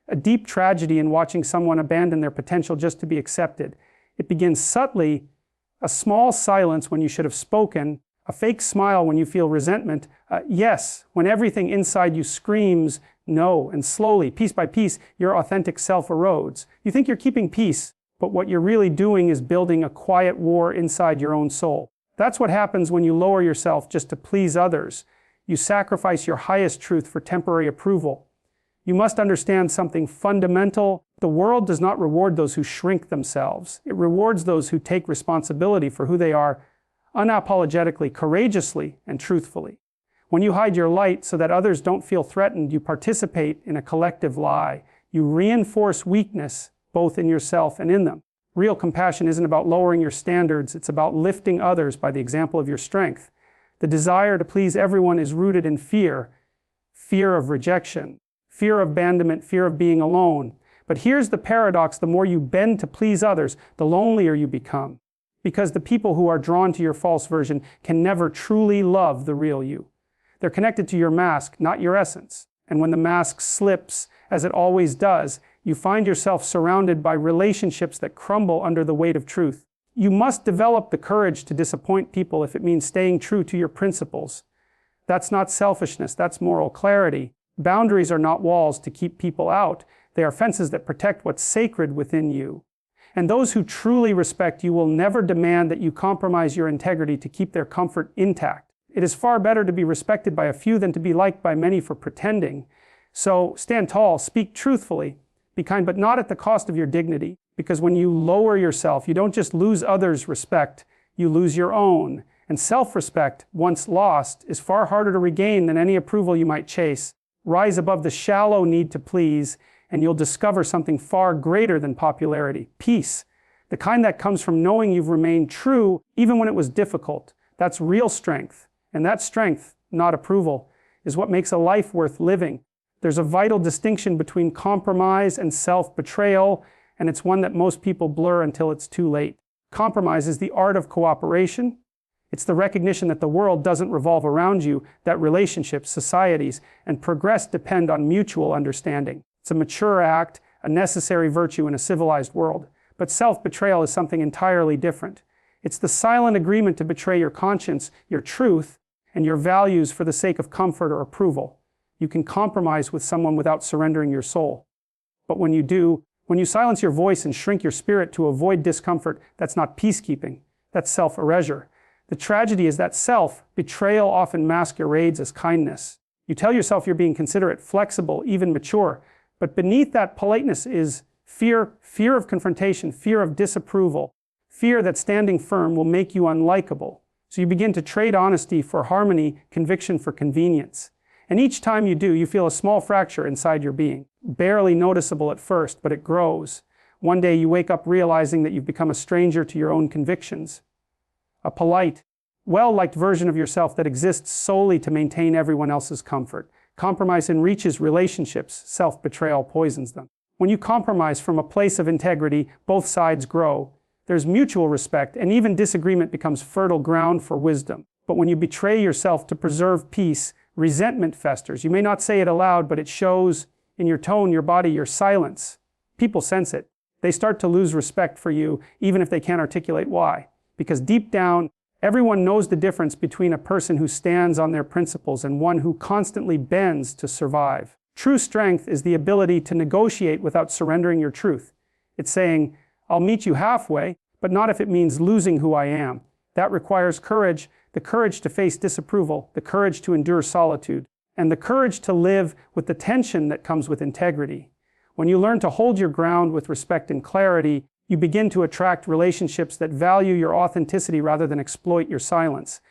a deep tragedy in watching someone abandon their potential just to be accepted. It begins subtly, a small silence when you should have spoken, a fake smile when you feel resentment, yes, when everything inside you screams no, and slowly, piece by piece, your authentic self erodes. You think you're keeping peace, but what you're really doing is building a quiet war inside your own soul. That's what happens when you lower yourself just to please others. You sacrifice your highest truth for temporary approval. You must understand something fundamental. The world does not reward those who shrink themselves. It rewards those who take responsibility for who they are unapologetically, courageously, and truthfully. When you hide your light so that others don't feel threatened, you participate in a collective lie. You reinforce weakness, both in yourself and in them. Real compassion isn't about lowering your standards, it's about lifting others by the example of your strength. The desire to please everyone is rooted in fear. Fear of rejection, fear of abandonment, fear of being alone. But here's the paradox: the more you bend to please others, the lonelier you become. Because the people who are drawn to your false version can never truly love the real you. They're connected to your mask, not your essence. And when the mask slips, as it always does, you find yourself surrounded by relationships that crumble under the weight of truth. You must develop the courage to disappoint people if it means staying true to your principles. That's not selfishness, that's moral clarity. Boundaries are not walls to keep people out. They are fences that protect what's sacred within you. And those who truly respect you will never demand that you compromise your integrity to keep their comfort intact. It is far better to be respected by a few than to be liked by many for pretending. So stand tall, speak truthfully, be kind, but not at the cost of your dignity. Because when you lower yourself, you don't just lose others' respect, you lose your own. And self-respect, once lost, is far harder to regain than any approval you might chase. Rise above the shallow need to please, and you'll discover something far greater than popularity: peace. The kind that comes from knowing you've remained true even when it was difficult. That's real strength. And that strength, not approval, is what makes a life worth living. There's a vital distinction between compromise and self-betrayal, and it's one that most people blur until it's too late. Compromise is the art of cooperation. It's the recognition that the world doesn't revolve around you, that relationships, societies, and progress depend on mutual understanding. It's a mature act, a necessary virtue in a civilized world. But self-betrayal is something entirely different. It's the silent agreement to betray your conscience, your truth, and your values for the sake of comfort or approval. You can compromise with someone without surrendering your soul. But when you do, when you silence your voice and shrink your spirit to avoid discomfort, that's not peacekeeping, that's self-erasure. The tragedy is that self-betrayal often masquerades as kindness. You tell yourself you're being considerate, flexible, even mature, but beneath that politeness is fear of confrontation, fear of disapproval, fear that standing firm will make you unlikable. So you begin to trade honesty for harmony, conviction for convenience. And each time you do, you feel a small fracture inside your being. Barely noticeable at first, but it grows. One day you wake up realizing that you've become a stranger to your own convictions. A polite, well-liked version of yourself that exists solely to maintain everyone else's comfort. Compromise enriches relationships, self-betrayal poisons them. When you compromise from a place of integrity, both sides grow. There's mutual respect, and even disagreement becomes fertile ground for wisdom. But when you betray yourself to preserve peace, resentment festers. You may not say it aloud, but it shows in your tone, your body, your silence. People sense it. They start to lose respect for you, even if they can't articulate why. Because deep down, everyone knows the difference between a person who stands on their principles and one who constantly bends to survive. True strength is the ability to negotiate without surrendering your truth. It's saying, I'll meet you halfway, but not if it means losing who I am. That requires courage, the courage to face disapproval, the courage to endure solitude, and the courage to live with the tension that comes with integrity. When you learn to hold your ground with respect and clarity, you begin to attract relationships that value your authenticity rather than exploit your silence.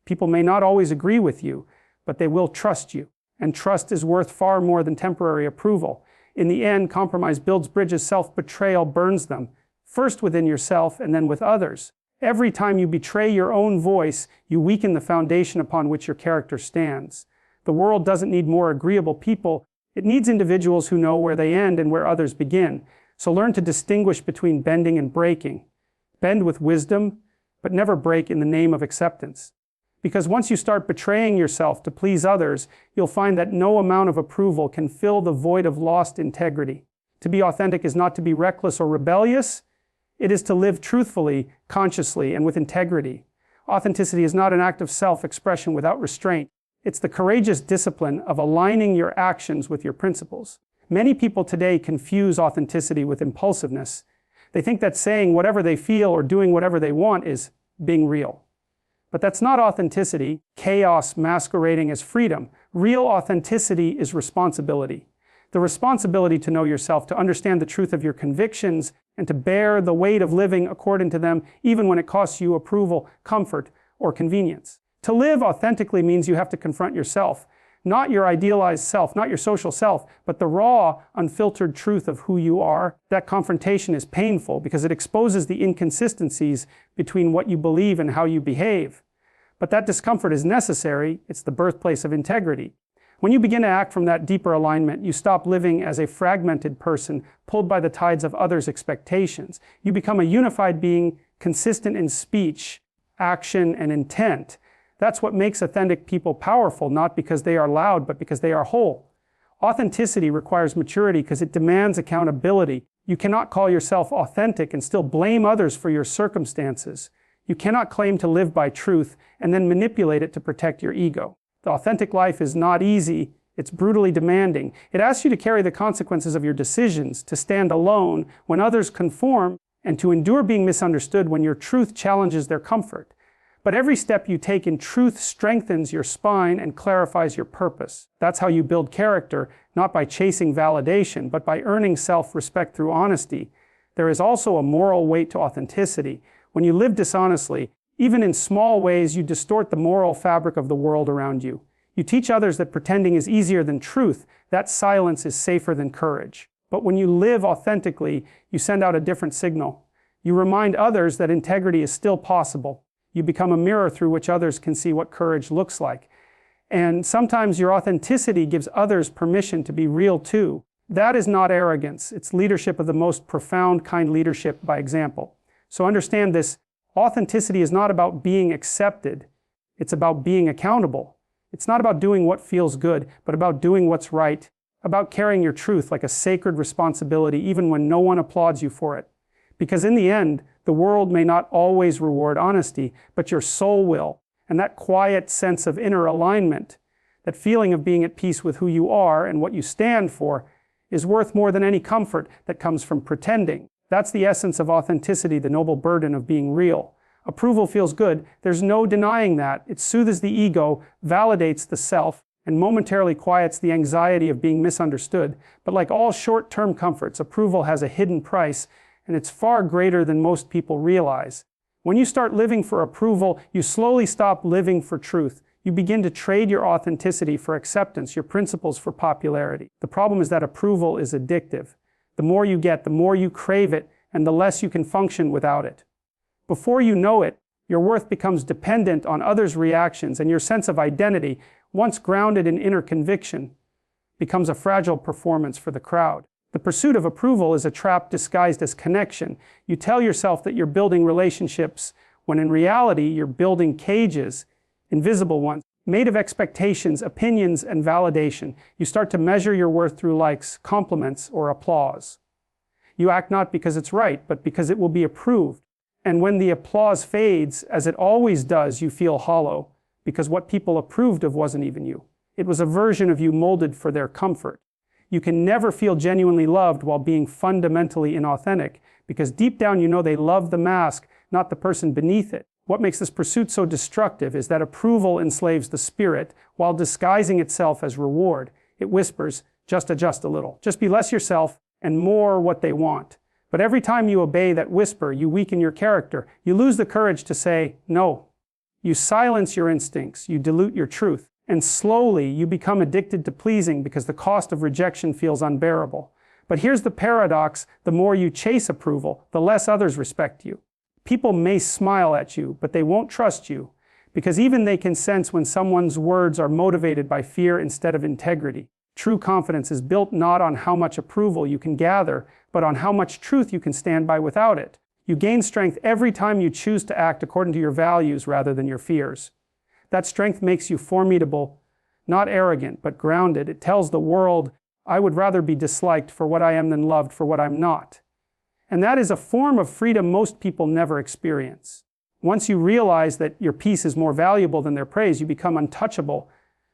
People may not always agree with you, but they will trust you. And trust is worth far more than temporary approval. In the end, compromise builds bridges, self-betrayal burns them. First within yourself and then with others. Every time you betray your own voice, you weaken the foundation upon which your character stands. The world doesn't need more agreeable people. It needs individuals who know where they end and where others begin. So learn to distinguish between bending and breaking. Bend with wisdom, but never break in the name of acceptance. Because once you start betraying yourself to please others, you'll find that no amount of approval can fill the void of lost integrity. To be authentic is not to be reckless or rebellious. It is to live truthfully, consciously, and with integrity. Authenticity is not an act of self-expression without restraint. It's the courageous discipline of aligning your actions with your principles. Many people today confuse authenticity with impulsiveness. They think that saying whatever they feel or doing whatever they want is being real. But that's not authenticity, chaos masquerading as freedom. Real authenticity is responsibility. The responsibility to know yourself, to understand the truth of your convictions, and to bear the weight of living according to them, even when it costs you approval, comfort, or convenience. To live authentically means you have to confront yourself. Not your idealized self, not your social self, but the raw, unfiltered truth of who you are. That confrontation is painful because it exposes the inconsistencies between what you believe and how you behave. But that discomfort is necessary. It's the birthplace of integrity. When you begin to act from that deeper alignment, you stop living as a fragmented person pulled by the tides of others' expectations. You become a unified being, consistent in speech, action, and intent. That's what makes authentic people powerful, not because they are loud, but because they are whole. Authenticity requires maturity because it demands accountability. You cannot call yourself authentic and still blame others for your circumstances. You cannot claim to live by truth and then manipulate it to protect your ego. The authentic life is not easy. It's brutally demanding. It asks you to carry the consequences of your decisions, to stand alone when others conform, and to endure being misunderstood when your truth challenges their comfort. But every step you take in truth strengthens your spine and clarifies your purpose. That's how you build character, not by chasing validation, but by earning self-respect through honesty. There is also a moral weight to authenticity. When you live dishonestly, even in small ways, you distort the moral fabric of the world around you. You teach others that pretending is easier than truth, that silence is safer than courage. But when you live authentically, you send out a different signal. You remind others that integrity is still possible. You become a mirror through which others can see what courage looks like. And sometimes your authenticity gives others permission to be real too. That is not arrogance. It's leadership of the most profound kind, leadership by example. So understand this. Authenticity is not about being accepted. It's about being accountable. It's not about doing what feels good, but about doing what's right, about carrying your truth like a sacred responsibility even when no one applauds you for it. Because in the end, the world may not always reward honesty, but your soul will. And that quiet sense of inner alignment, that feeling of being at peace with who you are and what you stand for, is worth more than any comfort that comes from pretending. That's the essence of authenticity, the noble burden of being real. Approval feels good. There's no denying that. It soothes the ego, validates the self, and momentarily quiets the anxiety of being misunderstood. But like all short-term comforts, approval has a hidden price, and it's far greater than most people realize. When you start living for approval, you slowly stop living for truth. You begin to trade your authenticity for acceptance, your principles for popularity. The problem is that approval is addictive. The more you get, the more you crave it, and the less you can function without it. Before you know it, your worth becomes dependent on others' reactions, and your sense of identity, once grounded in inner conviction, becomes a fragile performance for the crowd. The pursuit of approval is a trap disguised as connection. You tell yourself that you're building relationships, when in reality you're building cages, invisible ones, made of expectations, opinions, and validation. You start to measure your worth through likes, compliments, or applause. You act not because it's right, but because it will be approved. And when the applause fades, as it always does, you feel hollow, because what people approved of wasn't even you. It was a version of you molded for their comfort. You can never feel genuinely loved while being fundamentally inauthentic, because deep down you know they love the mask, not the person beneath it. What makes this pursuit so destructive is that approval enslaves the spirit while disguising itself as reward. It whispers, just adjust a little. Just be less yourself and more what they want. But every time you obey that whisper, you weaken your character. You lose the courage to say no. You silence your instincts. You dilute your truth. And slowly you become addicted to pleasing because the cost of rejection feels unbearable. But here's the paradox: the more you chase approval, the less others respect you. People may smile at you, but they won't trust you, because even they can sense when someone's words are motivated by fear instead of integrity. True confidence is built not on how much approval you can gather, but on how much truth you can stand by without it. You gain strength every time you choose to act according to your values rather than your fears. That strength makes you formidable, not arrogant, but grounded. It tells the world, I would rather be disliked for what I am than loved for what I'm not. And that is a form of freedom most people never experience. Once you realize that your peace is more valuable than their praise, you become untouchable,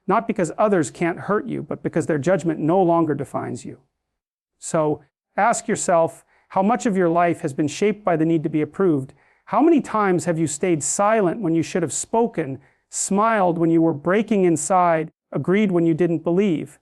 not because others can't hurt you, but because their judgment no longer defines you. So ask yourself, how much of your life has been shaped by the need to be approved? How many times have you stayed silent when you should have spoken, smiled when you were breaking inside, agreed when you didn't believe?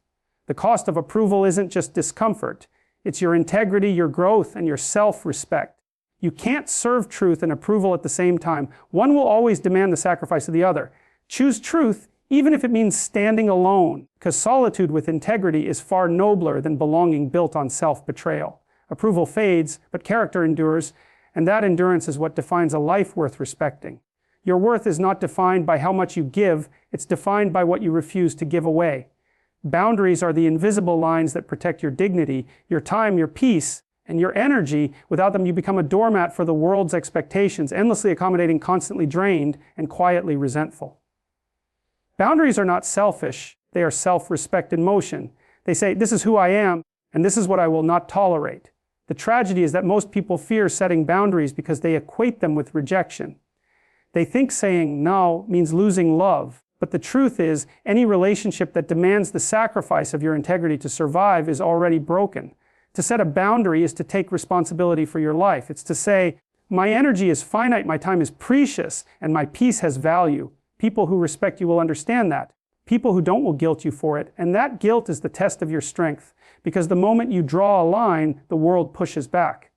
The cost of approval isn't just discomfort. It's your integrity, your growth, and your self-respect. You can't serve truth and approval at the same time. One will always demand the sacrifice of the other. Choose truth, even if it means standing alone, because solitude with integrity is far nobler than belonging built on self-betrayal. Approval fades, but character endures, and that endurance is what defines a life worth respecting. Your worth is not defined by how much you give, it's defined by what you refuse to give away. Boundaries are the invisible lines that protect your dignity, your time, your peace, and your energy. Without them, you become a doormat for the world's expectations, endlessly accommodating, constantly drained, and quietly resentful. Boundaries are not selfish, they are self-respect in motion. They say, this is who I am, and this is what I will not tolerate. The tragedy is that most people fear setting boundaries because they equate them with rejection. They think saying no means losing love, but the truth is, any relationship that demands the sacrifice of your integrity to survive is already broken. To set a boundary is to take responsibility for your life. It's to say, my energy is finite, my time is precious, and my peace has value. People who respect you will understand that. People who don't will guilt you for it, and that guilt is the test of your strength, because the moment you draw a line, the world pushes back.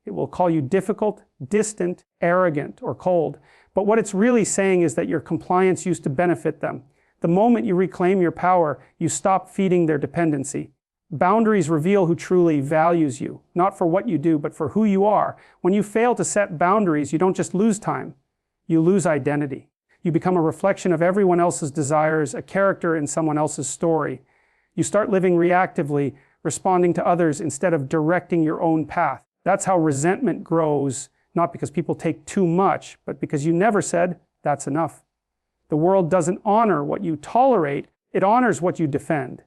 It will call you difficult, distant, arrogant, or cold, but what it's really saying is that your compliance used to benefit them. The moment you reclaim your power, you stop feeding their dependency. Boundaries reveal who truly values you, not for what you do, but for who you are. When you fail to set boundaries, you don't just lose time, you lose identity. You become a reflection of everyone else's desires, a character in someone else's story. You start living reactively, responding to others instead of directing your own path. That's how resentment grows, not because people take too much, but because you never said, that's enough. The world doesn't honor what you tolerate, it honors what you defend.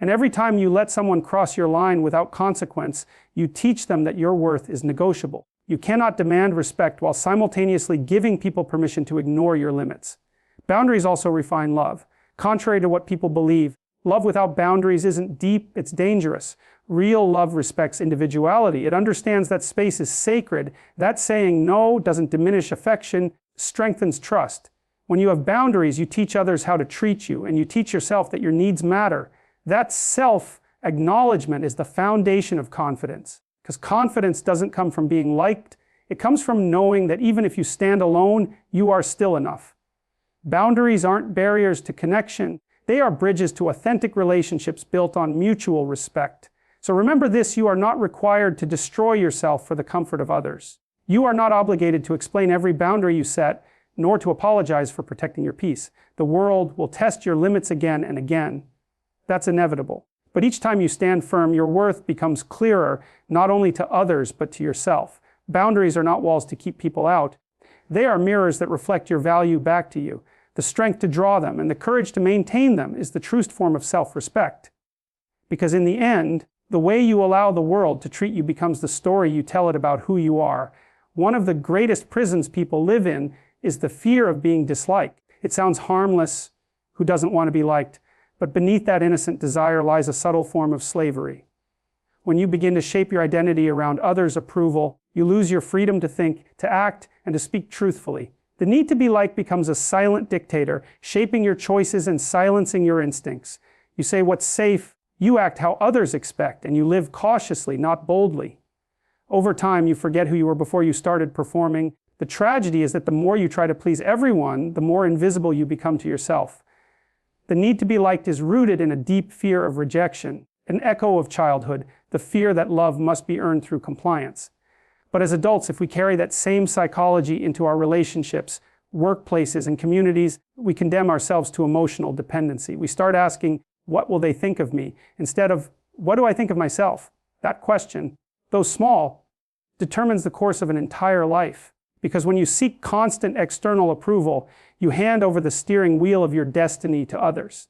And every time you let someone cross your line without consequence, you teach them that your worth is negotiable. You cannot demand respect while simultaneously giving people permission to ignore your limits. Boundaries also refine love. Contrary to what people believe, love without boundaries isn't deep, it's dangerous. Real love respects individuality. It understands that space is sacred. That saying no doesn't diminish affection, strengthens trust. When you have boundaries, you teach others how to treat you, and you teach yourself that your needs matter. That self-acknowledgement is the foundation of confidence. Because confidence doesn't come from being liked, it comes from knowing that even if you stand alone, you are still enough. Boundaries aren't barriers to connection, they are bridges to authentic relationships built on mutual respect. So remember this, you are not required to destroy yourself for the comfort of others. You are not obligated to explain every boundary you set, nor to apologize for protecting your peace. The world will test your limits again and again. That's inevitable. But each time you stand firm, your worth becomes clearer, not only to others, but to yourself. Boundaries are not walls to keep people out. They are mirrors that reflect your value back to you. The strength to draw them and the courage to maintain them is the truest form of self-respect. Because in the end, the way you allow the world to treat you becomes the story you tell it about who you are. One of the greatest prisons people live in is the fear of being disliked. It sounds harmless, who doesn't want to be liked? But beneath that innocent desire lies a subtle form of slavery. When you begin to shape your identity around others' approval, you lose your freedom to think, to act, and to speak truthfully. The need to be liked becomes a silent dictator, shaping your choices and silencing your instincts. You say what's safe, you act how others expect, and you live cautiously, not boldly. Over time, you forget who you were before you started performing. The tragedy is that the more you try to please everyone, the more invisible you become to yourself. The need to be liked is rooted in a deep fear of rejection, an echo of childhood, the fear that love must be earned through compliance. But as adults, if we carry that same psychology into our relationships, workplaces, and communities, we condemn ourselves to emotional dependency. We start asking, what will they think of me? Instead of, what do I think of myself? That question, though small, determines the course of an entire life. Because when you seek constant external approval, you hand over the steering wheel of your destiny to others.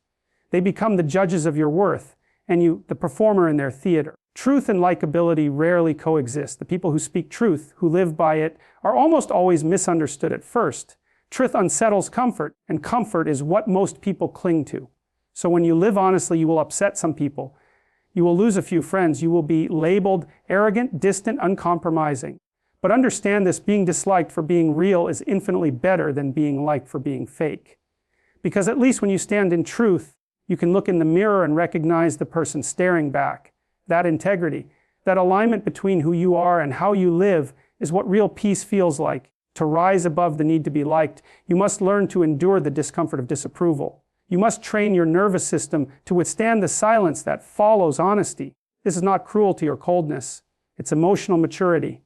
They become the judges of your worth, and you, the performer in their theater. Truth and likability rarely coexist. The people who speak truth, who live by it, are almost always misunderstood at first. Truth unsettles comfort, and comfort is what most people cling to. So when you live honestly, you will upset some people. You will lose a few friends. You will be labeled arrogant, distant, uncompromising. But understand this, being disliked for being real is infinitely better than being liked for being fake. Because at least when you stand in truth, you can look in the mirror and recognize the person staring back. That integrity, that alignment between who you are and how you live is what real peace feels like. To rise above the need to be liked, you must learn to endure the discomfort of disapproval. You must train your nervous system to withstand the silence that follows honesty. This is not cruelty or coldness. It's emotional maturity.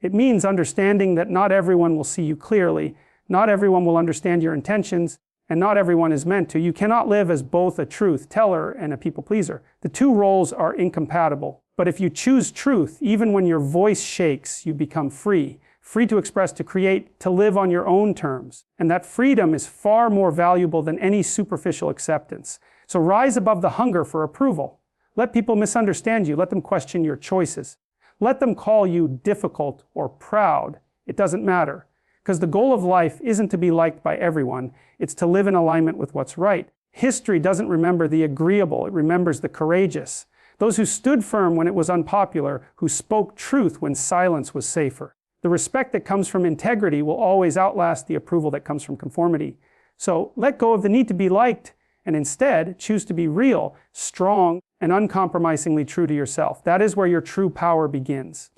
It means understanding that not everyone will see you clearly, not everyone will understand your intentions, and not everyone is meant to. You cannot live as both a truth teller and a people pleaser. The two roles are incompatible. But if you choose truth, even when your voice shakes, you become free. Free to express, to create, to live on your own terms. And that freedom is far more valuable than any superficial acceptance. So rise above the hunger for approval. Let people misunderstand you. Let them question your choices. Let them call you difficult or proud. It doesn't matter. Because the goal of life isn't to be liked by everyone. It's to live in alignment with what's right. History doesn't remember the agreeable. It remembers the courageous. Those who stood firm when it was unpopular, who spoke truth when silence was safer. The respect that comes from integrity will always outlast the approval that comes from conformity. So let go of the need to be liked and instead choose to be real, strong, and uncompromisingly true to yourself. That is where your true power begins.